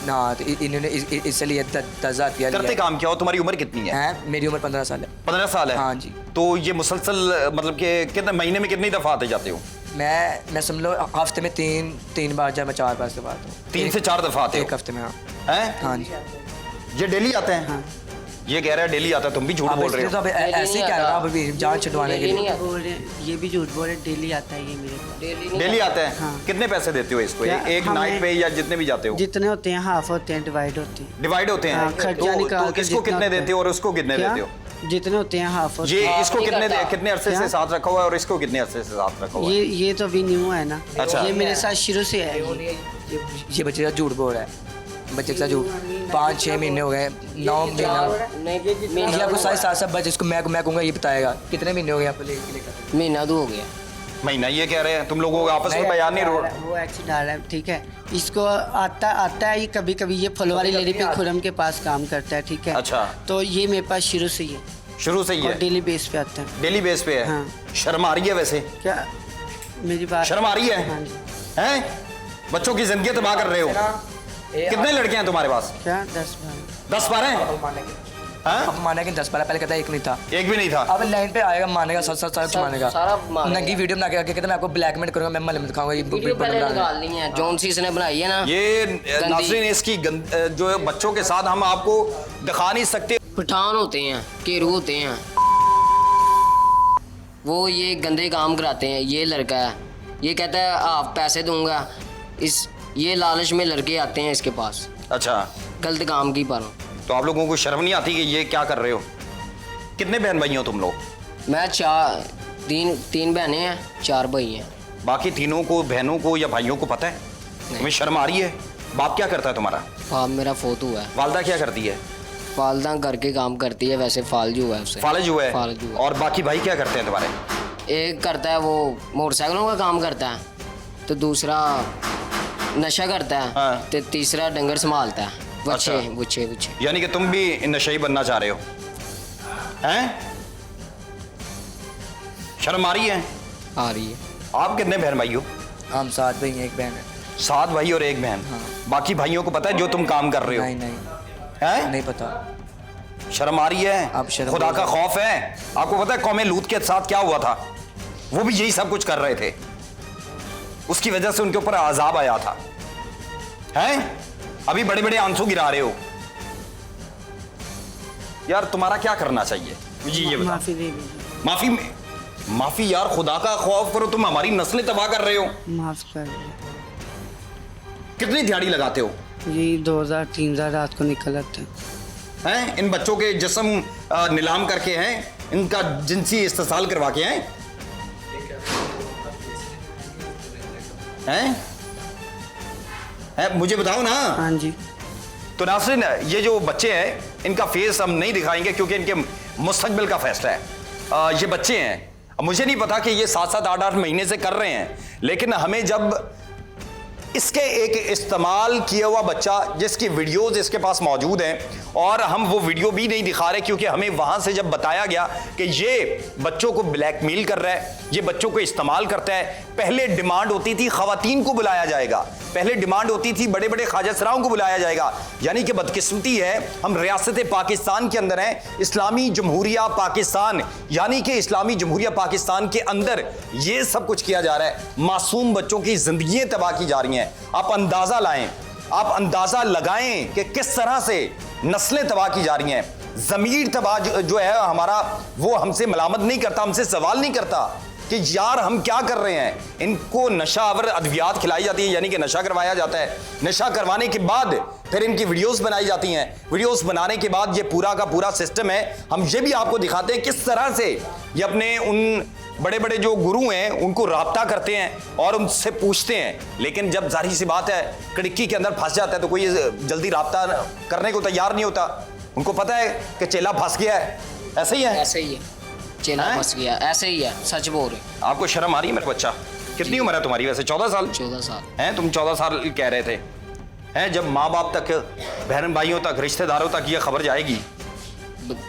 ना। तो इन्होंने इसलिए 10,000 रुपया करते काम क्या हो? तुम्हारी उम्र कितनी है? मेरी उम्र 15 साल है। 15 साल है? हाँ जी। तो ये मुसलसल मतलब कि कितने महीने में कितनी दफा आते जाते हो? मैं समझ लो हफ्ते में तीन बार जब मैं 4 बार से बात हूँ 3 से 4 दफा आते एक हो हफ्ते में। हाँ हैं? हाँ जी। ये डेली आते हैं? ये कह रहा है डेली आता है, तुम भी झूठ अब बोल रहे इसलिए तो हो। अब ऐसे ही कह रहा हूँ अभी जान छुड़वाने के लिए। बोल रहे ये भी झूठ बोल रहे, डेली आता है ये मेरे पास। डेली आते हैं? हाँ। कितने पैसे देते हो इसको क्या? एक हमें- नाइट पे या जितने भी जाते हो? जितने होते हैं हाफ होते हैं, डिवाइड होते हैं। डिवाइड होते हैं? हाँ, खर्चा निकाल तो के इसको जितना कितने होता है। देते हो और उसको कितने क्या? देते हो? जितने होते हैं हाफ होते ये हैं। इसको नहीं कितने करता। कितने अरसे से क्या? साथ रखा हुआ है और इसको कितने अरसे से साथ रखा हुआ है? ये तो अभी न्यू है ना। अच्छा। ये मेरे साथ शुरू से है ये। ये बच्चे का झूठ बोल रहा है, बच्चे के साथ झूठ 5-6 महीने हो गए, 9 महीना। ये आपको सारे साथ सब बच्चे इसको मैं कहूँगा ये बताएगा कितने महीने हो गए आपको लेकर। महीना 2 हो गया। महीना ये कह रहे हैं तुम लोगों को आपस में बयान नहीं रोड। वो एक्सी डाल रहा है, ठीक है। इसको आता है ये कभी कभी, ये फुलवारी लेडी पे खुरम के पास काम करता है, ठीक है। अच्छा। तो ये मेरे पास शुरू से ही है शुरू से ही और है? डेली बेस पे आता है। डेली बेस पे है? हाँ। शर्म आ रही है वैसे? क्या मेरी बात शर्म आ रही है? हाँ जी। हैं? बच्चों की जिंदगी तबाह कर रहे हो। कितने लड़के हैं तुम्हारे पास? क्या 10-12? 10-12 हैं? हाँ? अब मानेगा 10-12, पहले कहता एक नहीं था, एक भी नहीं था? अब लाइन पे आएगा मानेगा, सच मानेगा। सारा मानेगा। नंगी वीडियो बना के कहता मैं आपको ब्लैकमेल करूंगा, मैं महल्ले में दिखाऊंगा ये वीडियो पहले निकाल ली है, जौन सी इसने बनाई है ना। ये गंदी। नाज़रीन इसकी जो है बच्चों के साथ हम आपको दिखा नहीं सकते। पठान होते हैं, केरू होते हैं, वो ये गंदे काम कराते हैं। ये लड़का है, ये कहता है आप पैसे दूंगा, ये लालच में लड़के आते हैं इसके पास अच्छा, गलत काम की पर। तो आप लोगों को शर्म नहीं आती कि ये क्या कर रहे हो? कितने बहन भाई हो तुम लोग? मैं तीन बहनें हैं, 4 भाई हैं। बाकी तीनों को, बहनों को या भाइयों को पता है? तुम्हें शर्म आ रही है? बाप क्या करता है तुम्हारा? बाप मेरा फोत हुआ है। वालदा क्या करती है? वालदा घर के काम करती है, वैसे फालजू है उससे। फालज हुआ है? फालजू है। और बाकी भाई क्या करते हैं तुम्हारे? एक करता है वो मोटरसाइकिलों का काम करता है, तो दूसरा नशा करता है, हाँ। तो तीसरा डंगर संभालता है। अच्छा। बुच्छे यानी कि तुम भी नशई बनना चाह रहे हो? हैं? शर्म आ रही है? आ रही है। आप कितने बहन भाई हो? हम 7 भाई हैं, एक बहन है। 7 भाई और एक बहन। हाँ। बाकी भाइयों को पता है जो तुम काम कर रहे हो? नहीं हैं? नहीं पता। शर्म आ रही है? आप शर्म खुदा बोल का रहे खौफ है? आपको पता है कौमे लूत के साथ क्या हुआ था? वो भी यही सब कुछ कर रहे थे, उसकी वजह से उनके ऊपर अजाब आया था। हैं? अभी बड़े बड़े आंसू गिरा रहे हो। यार तुम्हारा क्या करना चाहिए जी, ये बताओ। माफी दे दीजिए। माफी यार, खुदा का खौफ करो, तुम हमारी नस्लें तबाह कर रहे हो। माफ कर दीजिए। कितनी दिहाड़ी लगाते हो? ये 2000-3000 रात को निकल आते हैं। हैं? इन बच्चों के जिस्म नीलाम करके हैं, इनका जिनसी इस्तेसाल करवा के हैं? मुझे बताओ ना। हाँ जी। तो नाज़रीन, ये जो बच्चे हैं इनका फेस हम नहीं दिखाएंगे क्योंकि इनके मुस्तकबिल का फैसला है। ये बच्चे हैं, अब मुझे नहीं पता कि ये 7-7 8-8 महीने से कर रहे हैं, लेकिन हमें जब इसके एक इस्तेमाल किया हुआ बच्चा जिसकी वीडियोस इसके पास मौजूद हैं और हम वो वीडियो भी नहीं दिखा रहे क्योंकि हमें वहां से जब बताया गया कि ये बच्चों को ब्लैकमेल कर रहा है, ये बच्चों को इस्तेमाल करता है। पहले डिमांड होती थी खवातीन को बुलाया जाएगा, पहले डिमांड होती थी बड़े बड़े ख्वाजा सराओं को बुलाया जाएगा। यानी कि बदकिस्मती है, हम रियासत पाकिस्तान के अंदर हैं, इस्लामी जमहूरिया पाकिस्तान, यानी कि इस्लामी जमहूरिया पाकिस्तान के अंदर ये सब कुछ किया जा रहा है। मासूम बच्चों की जिंदगियां तबाह की जा रही हैं। आप अंदाजा लाएं, आप अंदाजा लगाएं कि किस तरह से नस्लें तबाह की जा रही हैं। ज़मीर तबाह जो है हमारा, वो हमसे मलामत नहीं करता, हमसे सवाल नहीं करता कि यार हम क्या कर रहे हैं। इनको नशावर अद्वियात खिलाई जाती है, यानी कि नशा करवाया जाता है। नशा करवाने के बाद फिर इनकी वीडियोस बनाई जाती हैं। वीडियोस बनाने के बाद ये पूरा का पूरा सिस्टम है। हम ये भी आपको दिखाते हैं किस तरह से ये अपने उन बड़े बड़े जो गुरु हैं उनको राब्ता करते हैं और उनसे पूछते हैं। लेकिन जब जाहिर सी बात है कड़की के अंदर फंस जाता है तो कोई जल्दी राब्ता करने को तैयार नहीं होता। उनको पता है कि चेला फंस गया है। ऐसे ही है? ऐसे ही है, चेला फंस गया, ऐसे ही है, सच बोल रहे। आपको शर्म आ रही है मेरे बच्चा? कितनी उम्र है तुम्हारी वैसे? 14 साल? 14 साल हैं? तुम 14 साल कह रहे थे हैं? जब माँ बाप तक, बहन भाइयों तक, रिश्तेदारों तक ये खबर जाएगी,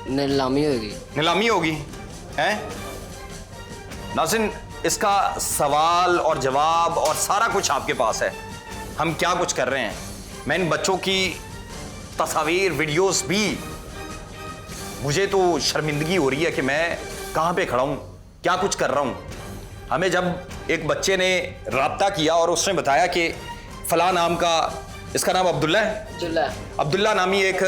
नीलामी होगी। नीलामी होगी। हैं? नाज़रीन, इसका सवाल और जवाब और सारा कुछ आपके पास है। हम क्या कुछ कर रहे हैं? मैं इन बच्चों की तस्वीर, वीडियोस भी, मुझे तो शर्मिंदगी हो रही है कि मैं कहाँ पे खड़ा हूँ, क्या कुछ कर रहा हूँ। हमें जब एक बच्चे ने राब्ता किया और उसने बताया कि फला नाम का, इसका नाम अब्दुल्ला है, अब्दुल्ला नामी एक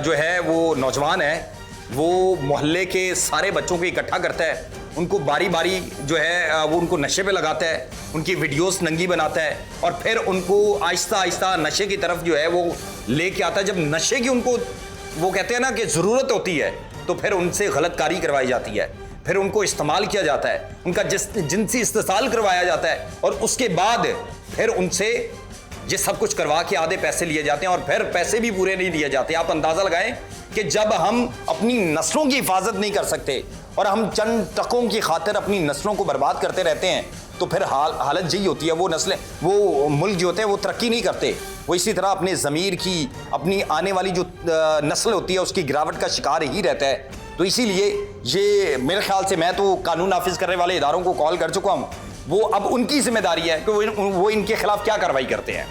जो है वो नौजवान है, वो मोहल्ले के सारे बच्चों को इकट्ठा करता है, उनको बारी बारी जो है वो उनको नशे पे लगाता है, उनकी वीडियोस नंगी बनाता है और फिर उनको आहिस्ता आहिस्ता नशे की तरफ जो है वो लेके आता है। जब नशे की उनको वो कहते हैं ना कि ज़रूरत होती है तो फिर उनसे गलतकारी करवाई जाती है, फिर उनको इस्तेमाल किया जाता है, उनका जिनसी इस्तेसाल करवाया जाता है और उसके बाद फिर उनसे ये सब कुछ करवा के आधे पैसे लिए जाते हैं और फिर पैसे भी पूरे नहीं लिए जाते। आप अंदाज़ा लगाएं कि जब हम अपनी नस्लों की हिफाजत नहीं कर सकते और हम चंद टकों की खातिर अपनी नस्लों को बर्बाद करते रहते हैं तो फिर हालत यही होती है। वो नस्लें, वो मुल्क जो होते हैं वो तरक्की नहीं करते, वो इसी तरह अपने ज़मीर की, अपनी आने वाली जो नस्ल होती है उसकी गिरावट का शिकार ही रहता है। तो इसीलिए ये मेरे ख्याल से, मैं तो कानून नाफिज करने वाले इदारों को कॉल कर चुका हूँ, वो अब उनकी जिम्मेदारी है कि वो इनके खिलाफ क्या कार्रवाई करते हैं।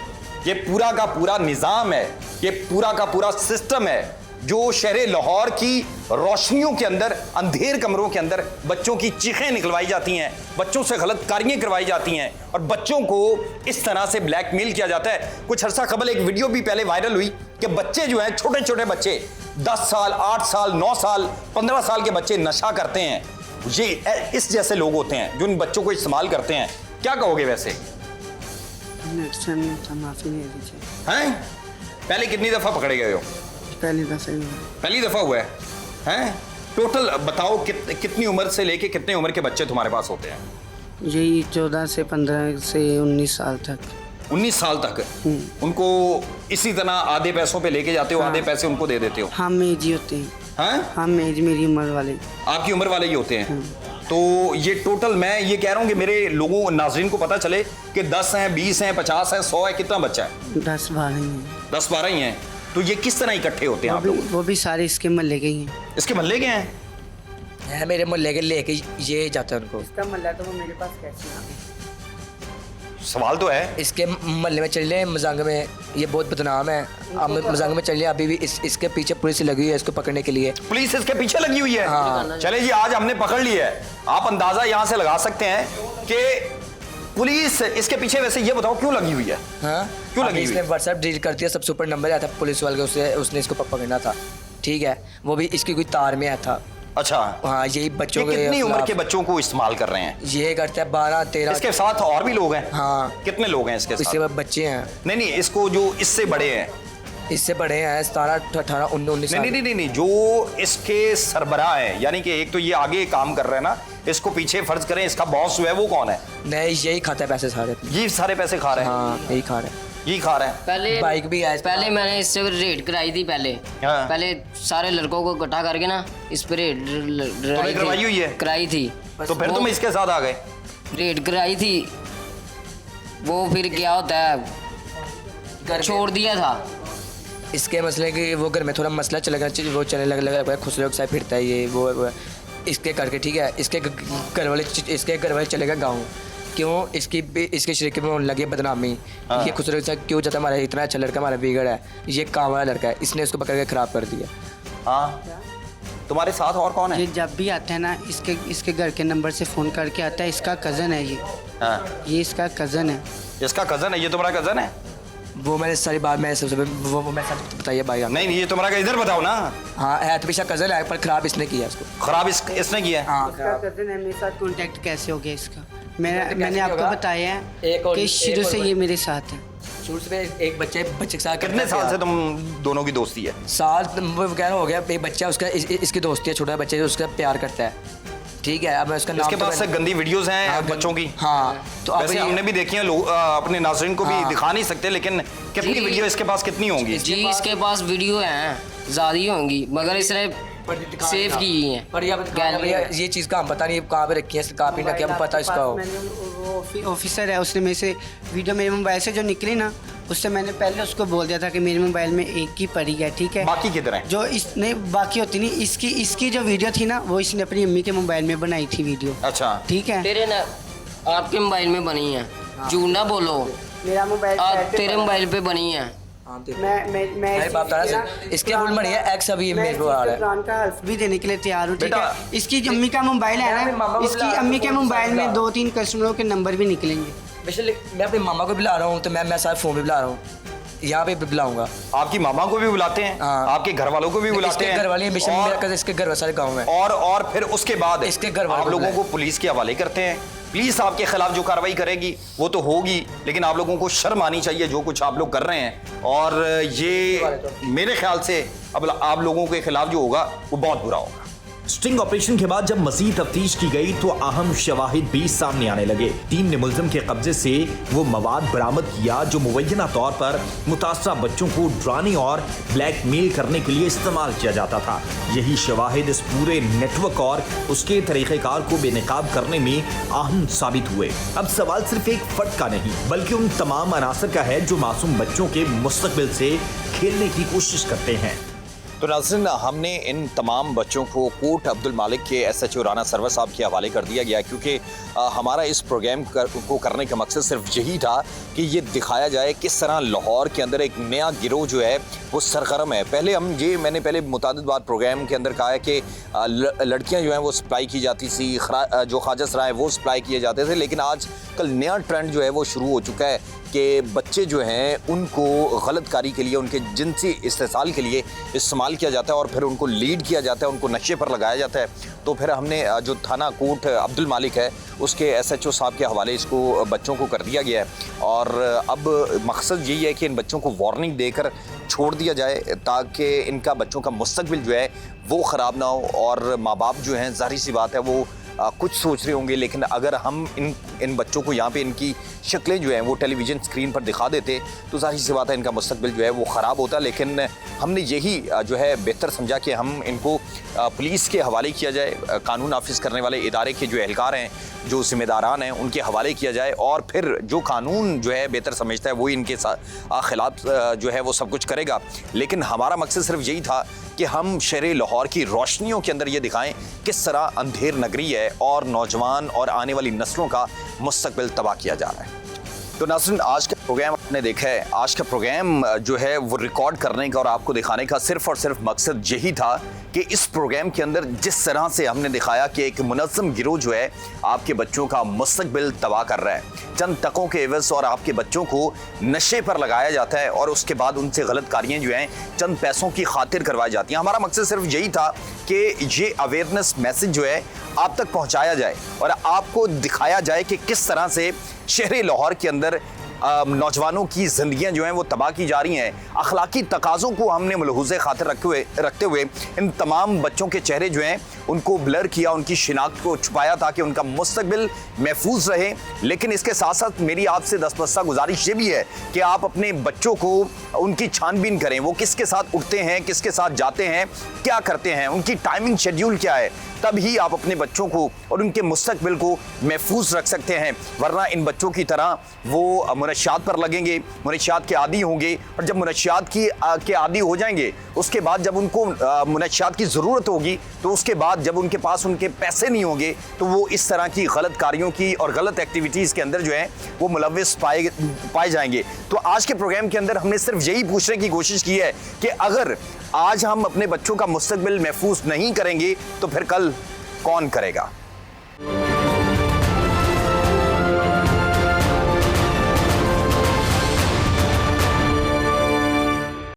ये पूरा का पूरा निज़ाम है, ये पूरा का पूरा सिस्टम है जो शहर लाहौर की रोशनियों के अंदर, अंधेर कमरों के अंदर बच्चों की चीखें निकलवाई जाती हैं, बच्चों से गलत कारियाँ करवाई जाती हैं और बच्चों को इस तरह से ब्लैकमेल किया जाता है। कुछ अर्सा कबल एक वीडियो भी पहले वायरल हुई कि बच्चे जो हैं, छोटे छोटे बच्चे, 10 साल, 8 साल, 9 साल, 15 साल के बच्चे नशा करते हैं। ये इस जैसे लोग होते हैं जो इन बच्चों को इस्तेमाल करते हैं। क्या कहोगे वैसे? माफी नहीं दीजिए। हैं? पहले कितनी दफ़ा पकड़े गए हो? पहली दफ़ा ही हुआ। पहली दफ़ा हुआ है? हैं? टोटल बताओ कितनी उम्र से लेके कितने उम्र के बच्चे तुम्हारे पास होते हैं? यही 14 से 15 से 19 साल तक। 19 साल तक उनको इसी तरह आधे पैसों पे लेके जाते हो? आधे पैसे उनको दे देते हो? हाँ, मेज ही होते हैं। हाँ, हाँ, मेज मेरी उम्र वाले। आपकी उम्र वाले ही होते हैं। तो ये टोटल, मैं ये कह रहा हूँ कि मेरे लोगों, नाजरीन को पता चले कि 10 हैं, 20 हैं, 50 हैं, 100 है, कितना बच्चा है? 10-12 ही हैं। 10-12 ही हैं। तो ये किस तरह इकट्ठे होते हैं आप लोग? वो भी सारे इसके महल्ले के ही हैं। इसके महल्ले के हैं? है मेरे मोहल्ले के, लेके ये जाते हैं उनको। इसका महल्ला तो वो मेरे पास कैसे आ गया? सवाल तो है। इसके मोहल्ले में चल रहे हैं, मजंग में, ये बहुत बदनाम है। अब मजंग में चल रहे हैं, अभी भी इसके पीछे पुलिस लगी हुई है इसको पकड़ने के लिए। पुलिस इसके पीछे लगी हुई है? हाँ। चले जी, आज हमने पकड़ ली है। आप अंदाजा यहाँ से लगा सकते हैं कि पुलिस इसके पीछे, वैसे ये बताओ क्यों लगी हुई है? हाँ, क्यों लगी हुई इसने व्हाट्सएप डिलीट कर दिया, सबसे ऊपर नंबर आया था पुलिस वाले का, उसने इसको पकड़ना था, ठीक है, वो भी इसकी कोई तार में आया था। अच्छा, हाँ, यही बच्चों ये के कितनी उम्र खिलाफ के बच्चों को इस्तेमाल कर रहे हैं? ये करते हैं 12-13। इसके साथ और भी लोग हैं? हाँ। कितने लोग हैं इसके साथ? इससे बच्चे हैं। नहीं नहीं, इसको जो इससे बड़े हैं, इससे बड़े हैं 17-18-19 साल। नहीं नहीं नहीं, जो इसके सरबराह है, यानी कि एक तो ये आगे काम कर रहे हैं ना, इसको पीछे फर्ज करें, इसका बॉस जो है वो कौन है? नहीं, यही खाता है पैसे सारे। ये सारे पैसे खा रहे हैं? हाँ, यही खा रहे हैं। यही खा रहे हैं। पहले बाइक भी है। पहले मैंने इससे रेड कराई थी। हाँ। पहले सारे लड़कों को इकट्ठा करके ना इस पर रेड करवाई हुई है? कराई थी। तो फिर तुम इसके साथ आ गए? रेड कराई थी, वो फिर क्या होता है, छोड़ दिया था। इसके मसले की वो घर में थोड़ा मसला चलेगा, वो चलने लगा, खुसरो के साथ फिरता है ये वो इसके करके, ठीक है। इसके घर वाले चले गए गाँव। क्यों? इसके शरीक में लगे बदनामी। ये खुसरो के साथ क्यों जाता, हमारा इतना अच्छा लड़का, हमारा बिगड़ है, ये काम वाला लड़का है, इसने उसको पकड़ के खराब कर दिया। हाँ, तुम्हारे साथ और कौन है? ये जब भी आता है ना, इसके घर के नंबर से फ़ोन करके आता है। इसका कज़न है ये। हाँ। ये इसका कज़न है। इसका कज़न है? ये तुम्हारा कज़न है? वो मैंने सारी बात मैं सबसे वो मैं सच बताइए भाई। नहीं, ये तुम्हारा, इधर बताओ ना। हाँ, है तो पीछा कज़न है, पर खराब इसने किया उसको। खराब इसने किया है? हाँ, इसका कज़न है। मेरे साथ कांटेक्ट कैसे हो गया इसका? मैंने आपको होगा? बताया है एक और- कि शुरू से ये मेरे साथ है। शुरू से एक बच्चे के साथ कितने साल से तुम दोनों की दोस्ती है? साल वगैरह हो गया। एक बच्चा उसका इसकी दोस्ती है, छोटा बच्चा उसका प्यार करता है, ठीक है। अब मैं उसका नाम इसके पास से गंदी वीडियोस हैं बच्चों की? हाँ, तो अब वैसे हमने भी देखी हैं, अपने नाज़रीन को भी दिखा नहीं सकते, लेकिन कितनी जी। वीडियो इसके पास कितनी होंगी? जी, इसके पास वीडियो हैं, ज़्यादा ही होंगी, मगर इसने सेव की हुई हैं। पर ये चीज़ का हम पता नहीं कहाँ पे रखी है, कहाँ पे ना क्या पता इसका हो। वो ऑफिसर है, उसने मेरे से वीडियो मेरे मोबाइल से जो निकली ना, उससे मैंने पहले उसको बोल दिया था कि मेरे मोबाइल में एक ही पड़ी है, ठीक है। बाकी किधर है? जो इसने बाकी होती नहीं, इसकी जो वीडियो थी ना, वो इसने अपनी अम्मी के मोबाइल में बनाई थी वीडियो। अच्छा, ठीक है। तेरे ना आपके मोबाइल में बनी है, झूठ ना बोलो। मेरा मोबाइल तेरे मोबाइल पे बनी है। हाँ, देखो। मैं मेरे बाप दादा से इसके फुल मरी है एक्स अभी मैं मेरे को आ रहा है। कुरान का हल्फ भी देने के लिए तैयार हूँ, ठीक बेटा, है। इसकी अम्मी का मोबाइल है मैं मामा ना, को इसकी बुला रहा हूँ, अम्मी के कौन सा मोबाइल में बुला? 2-3 कस्टमरों के नंबर भी निकलेंगे। बेशक मैं अपने मामा को बुला रहा हूँ, तो मैं सारे फ़ोन भी बुला रहा हूँ, यहाँ पे भी बुलाऊंगा। आपकी मामा को भी बुलाते हैं, हाँ। आपके घर वालों को भी बुलाते इसके हैं, घर वाले बेशक मेरा कज़न, इसके घर सारे गाँव में। और फिर उसके बाद इसके घर वालों आप को लोगों बुलाएं। को पुलिस के हवाले करते हैं। पुलिस आपके खिलाफ जो कार्रवाई करेगी वो तो होगी, लेकिन आप लोगों को शर्म आनी चाहिए जो कुछ आप लोग कर रहे हैं। और ये मेरे ख्याल से अब आप लोगों के खिलाफ जो होगा वो बहुत बुरा होगा। स्टिंग ऑपरेशन के बाद जब मजीद तफ्तीश की गई तो अहम शवाहिद भी सामने आने लगे। टीम ने मुलजिम के कब्जे से वो मवाद बरामद किया जो मुबैना तौर पर मुतासरा बच्चों को डराने और ब्लैकमेल करने के लिए इस्तेमाल किया जाता था। यही शवाहिद इस पूरे नेटवर्क और उसके तरीक़ेकार को बेनकाब करने में अहम साबित हुए। अब सवाल सिर्फ एक फर्द का नहीं बल्कि उन तमाम अनासर का है जो मासूम बच्चों के मुस्तकबिल से खेलने की कोशिश करते हैं। तो नाज़रीन, हमने इन तमाम बच्चों को कोट अब्दुल मालिक के SHO राना सरवर साहब के हवाले कर दिया गया, क्योंकि हमारा इस प्रोग्राम को करने का मकसद सिर्फ यही था कि ये दिखाया जाए किस तरह लाहौर के अंदर एक नया गिरोह जो है वो सरगर्म है। मैंने पहले मुतादिद बार प्रोग्राम के अंदर कहा है कि लड़कियां जो हैं वो सप्लाई की जाती थी, जो ख्वाजा सराय वो सप्लाई किए जाते थे, लेकिन आज कल नया ट्रेंड जो है वो शुरू हो चुका है कि बच्चे जो हैं उनको गलत कारी के लिए, उनके जिनसी इस्तेसाल के लिए इस्तेमाल किया जाता है और फिर उनको लीड किया जाता है, उनको नशे पर लगाया जाता है। तो फिर हमने जो थाना कोट अब्दुल मालिक है उसके SHO साहब के हवाले इसको बच्चों को कर दिया गया है। और अब मकसद यही है कि इन बच्चों को वार्निंग देकर छोड़ दिया जाए ताकि इनका बच्चों का मुस्तकबिल जो है वो ख़राब ना हो। और माँ बाप जो हैं ज़ाहिर सी बात है वो कुछ सोच रहे होंगे, लेकिन अगर हम इन बच्चों को यहाँ पे इनकी शक्लें जो हैं वो टेलीविज़न स्क्रीन पर दिखा देते तो ज़ाहिर सी बात है इनका मुस्तकबिल जो है वो ख़राब होता। लेकिन हमने यही जो है बेहतर समझा कि हम इनको पुलिस के हवाले किया जाए, कानून नाफिज करने वाले इदारे के जो एहलकार हैं, जो ज़िम्मेदारान हैं, उनके हवाले किया जाए और फिर जो कानून जो है बेहतर समझता है वो इनके खिलाफ जो है वो सब कुछ करेगा। लेकिन हमारा मकसद सिर्फ यही था कि हम शहर लाहौर की रोशनियों के अंदर ये दिखाएं किस तरह अंधेर नगरी है और नौजवान और आने वाली नस्लों का मुस्तकबिल तबाह किया जा रहा है। तो नाज़रीन, आज का प्रोग्राम आपने देखा है। आज का प्रोग्राम जो है वो रिकॉर्ड करने का और आपको दिखाने का सिर्फ और सिर्फ मकसद यही था कि इस प्रोग्राम के अंदर जिस तरह से हमने दिखाया कि एक मुनज़्ज़म गिरोह जो है आपके बच्चों का मुस्तकबिल तबाह कर रहा है, चंद टकों के एवज़ और आपके बच्चों को नशे पर लगाया जाता है और उसके बाद उनसे गलत कारियाँ जो हैं चंद पैसों की खातिर करवाई जाती हैं। हमारा मकसद सिर्फ यही था कि ये अवेयरनेस मैसेज जो है आप तक पहुँचाया जाए और आपको दिखाया जाए कि किस तरह से शहर लाहौर के अंदर नौजवानों की ज़िंदगियां जो हैं वो तबाह की जा रही हैं। अखलाकी तकाज़ों को हमने मलहूज़े खातिर रखते हुए इन तमाम बच्चों के चेहरे जो हैं उनको ब्लर किया, उनकी शिनाख्त को छुपाया ताकि उनका मुस्तकबिल महफूज रहे। लेकिन इसके साथ साथ मेरी आपसे दस्तबस्ता गुजारिश ये भी है कि आप अपने बच्चों को उनकी छानबीन करें, वो किसके साथ उठते हैं, किसके साथ जाते हैं, क्या करते हैं, उनकी टाइमिंग शेड्यूल क्या है, तब ही आप अपने बच्चों को और उनके मुस्तकबिल को महफूज रख सकते हैं। वरना इन बच्चों की तरह वो मुनशियात पर लगेंगे, मुनशियात के आदी होंगे और जब मुनशियात के आदी हो जाएंगे उसके बाद जब उनको मुनशियात की ज़रूरत होगी तो उसके बाद जब उनके पास उनके पैसे नहीं होंगे तो वो इस तरह की गलत कारियों की और गलत एक्टिविटीज़ के अंदर जो है वो मुलव्विस पाए जाएंगे। तो आज के प्रोग्राम के अंदर हमने सिर्फ यही पूछने की कोशिश की है कि अगर आज हम अपने बच्चों का मुस्तकबिल महफूज नहीं करेंगे तो फिर कल कौन करेगा।